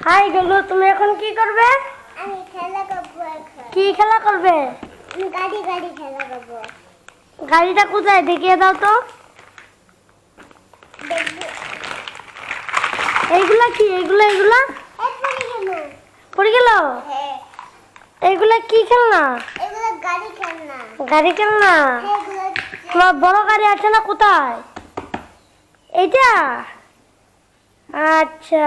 High গুলু, তুমি এখন কি করবে? আমি খেলা করবো এখন। কি খেলা করবে? আমি গাড়ি খেলা করবো। গাড়িটা কোথায় দেখিয়ে দাও তো। দেখবো। এইগুলা কি? এইগুলা এই পড়ে গেল। পড়ে গেল? হ্যাঁ। এইগুলা কি খেলনা? এগুলো গাড়ি খেলনা। গাড়ি খেলনা? হ্যাঁ, এগুলো তোমার বড় গাড়ি আছে না? কোথায়? এইটা? আচ্ছা,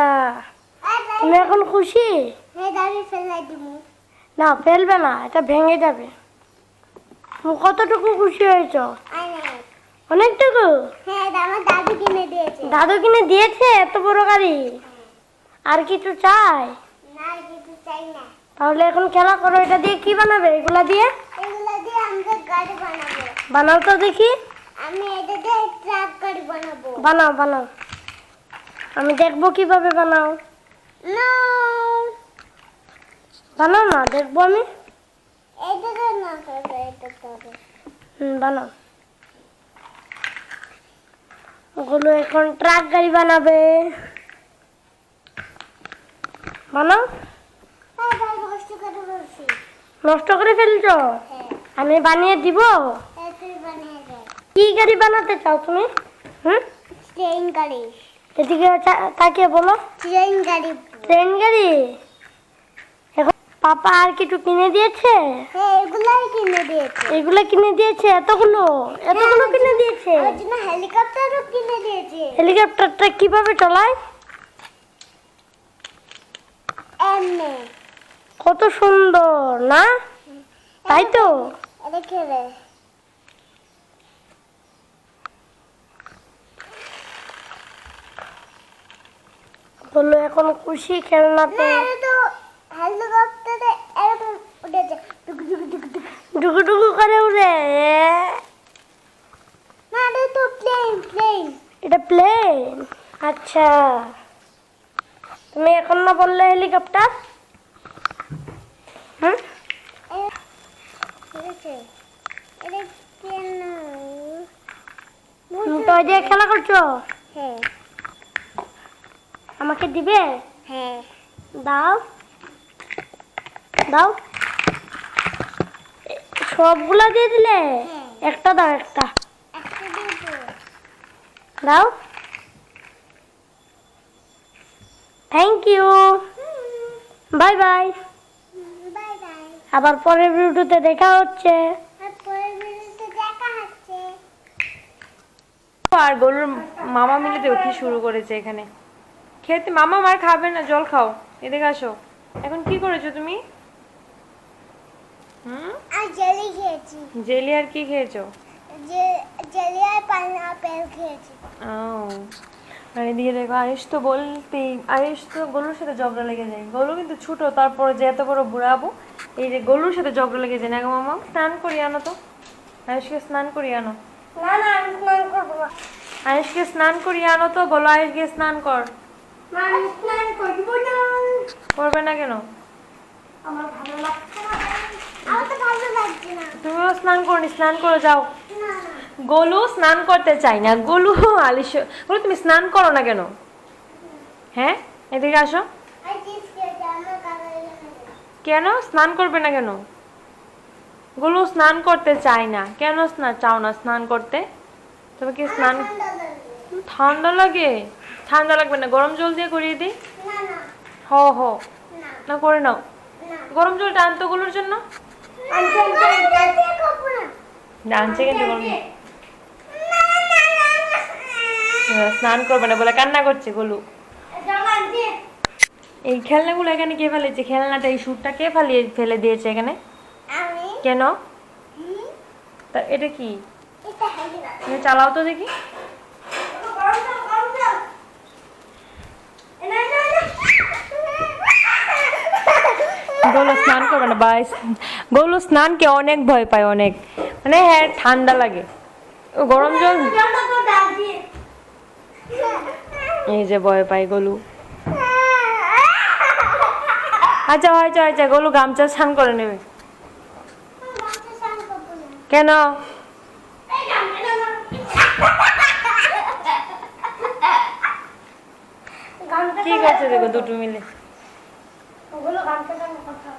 তুমি এখন খুশি? হ্যাঁ, গাড়ি ফেলাই দিমু। না, ফেলবে না, এটা ভেঙে যাবে। তুমি কতটুকু খুশি হয়েছো? অনেক। অনেকটুকু? হ্যাঁ, আমার দাদু কিনে দিয়েছে। দাদু কিনে দিয়েছে এত বড় গাড়ি? আর কিছু চাই? না, আর কিছু চাই না। তাহলে এখন খেলা করো। এটা দিয়ে কি বানাবে? এগুলা দিয়ে? এগুলো দিয়ে আমরা গাড়ি বানাবো। বানাও তো দেখি। আমি এটা দিয়ে ট্রাক গাড়ি বানাবো। বানাও বানাও, আমি দেখবো কিভাবে বানাও। না, বানাও না, দেখবো আমি। এটা তো না করবে, এটা করবে। বানাও। ওগুলো এখন ট্রাক গাড়ি বানাবে। বানাও। হ্যাঁ, গাড়ি নষ্ট করে বলছি। নষ্ট করে ফেলছো? হ্যাঁ, আমি বানিয়ে দিব। হ্যাঁ, তুই বানিয়ে দে। কি গাড়ি বানাতে চাও তুমি? ট্রেন গাড়ি। এদিকে তাকিয়ে বলো। ট্রেন গাড়ি। ট্রেন গাড়ি? এখন পাপা আর কিছু কিনে দিয়েছে? হ্যাঁ, এগুলাই কিনে দিয়েছে। এগুলো কিনে দিয়েছে? এতগুলো কিনে দিয়েছে? ওর জন্য হেলিকপ্টারও কিনে দিয়েছে। হেলিকপ্টারটা কিভাবে চালায়? এমনি। কত সুন্দর না? তাই তো। এটা খেলে। বললো এখন খুশি খেলনাতে। না, এটা তো হেলিকপ্টারে এরকম উঠেছে। টুক টুক টুক টুক। ডুকু করে উড়ে। না, এটা তো প্লেন। এটা প্লেন? আচ্ছা, তুমি এখন না বললে হেলিকপ্টার? এটা কেন? তুমি তো ওই দিয়ে খেলা করছো। হ্যাঁ, আমাকে দিবে? হ্যাঁ। দাও দাও। সবগুলা দিয়ে দিলে? হ্যাঁ। একটা দাও, একটা একটা দিয়ে দাও। Thank you. Bye bye. Bye bye. আবার পরের ভিডিওতে দেখা হচ্ছে। আর পরের ভিডিওতে দেখা হচ্ছে। আর গরুর মামা মিলে তো কি শুরু করেছে এখানে খেতে। মামা মার খাবে না, জল খাও। এদিকে আসো। এখন কি করেছো তুমি? আর জেলি খেয়েছি। জেলি আর কি খেয়েছো? জেলি আর পাইনাপেল খেয়েছি। ও, আর এদিকে দেখো, আয়ুষ তো গলুর সাথে ঝগড়া লেগে যায়। গলু কিন্তু ছোট, তারপরে যে এত বড় বুড়াবো, এই যে গলুর সাথে ঝগড়া লেগে যায় না গো। মামা স্নান করিয়ে আনো তো, আয়ুষকে স্নান করিয়ে আনো। না না, আমি স্নান করবো না। আয়ুষকে স্নান করিয়ে আনো তো, বলো আয়ুষ গিয়ে স্নান কর। না, আমি স্নান করবো না। করবে না কেন? আমার ভালো লাগছে না। আমার তো ভালো লাগছে না। তুমিও স্নান করনি, স্নান করে যাও। না, গোলু স্নান করতে চাই না। গোলু গোলু তুমি স্নান করো না কেন? হ্যাঁ, এদিকে আসো। আর চিপস খেয়েছি আমার কাকার জন্য। কেন স্নান করবে না কেন? গোলু স্নান করতে চাই না কেন? চাও না স্নান করতে? তুমি কি স্নান? ঠান্ডা লাগবে। ঠান্ডা লাগে? ঠান্ডা লাগবে না, গরম জল দিয়ে করিয়ে দিই। না না হো হো, না না করে নাও। না। গরম জলটা আনতো গোলুর জন্য। আনছে কিন্তু গরম স্নান করবে না বলে কান্না করছে গোলু। এই খেলনাগুলো এখানে কে ফেলেছে? খেলনাটা, এই সুটটা কে ফেলে দিয়েছে এখানে? আমি কেন? হুম, তা এটা কি? এটা হেলিকপ্টার। তুমি চালাও তো দেখি। গোলু স্নান করবে না বা গোলু স্নানকে অনেক ভয় পায়, অনেক, মানে হ্যাঁ ঠান্ডা লাগে। ও গরম জল, এই যে ভয় পায় গোলু। আচ্ছা আচ্ছা আচ্ছা, গোলু গামছা স্নান করে নেবে। কেন? ঠিক আছে, দেখো দুটো মিলে ওগুলো গান কথা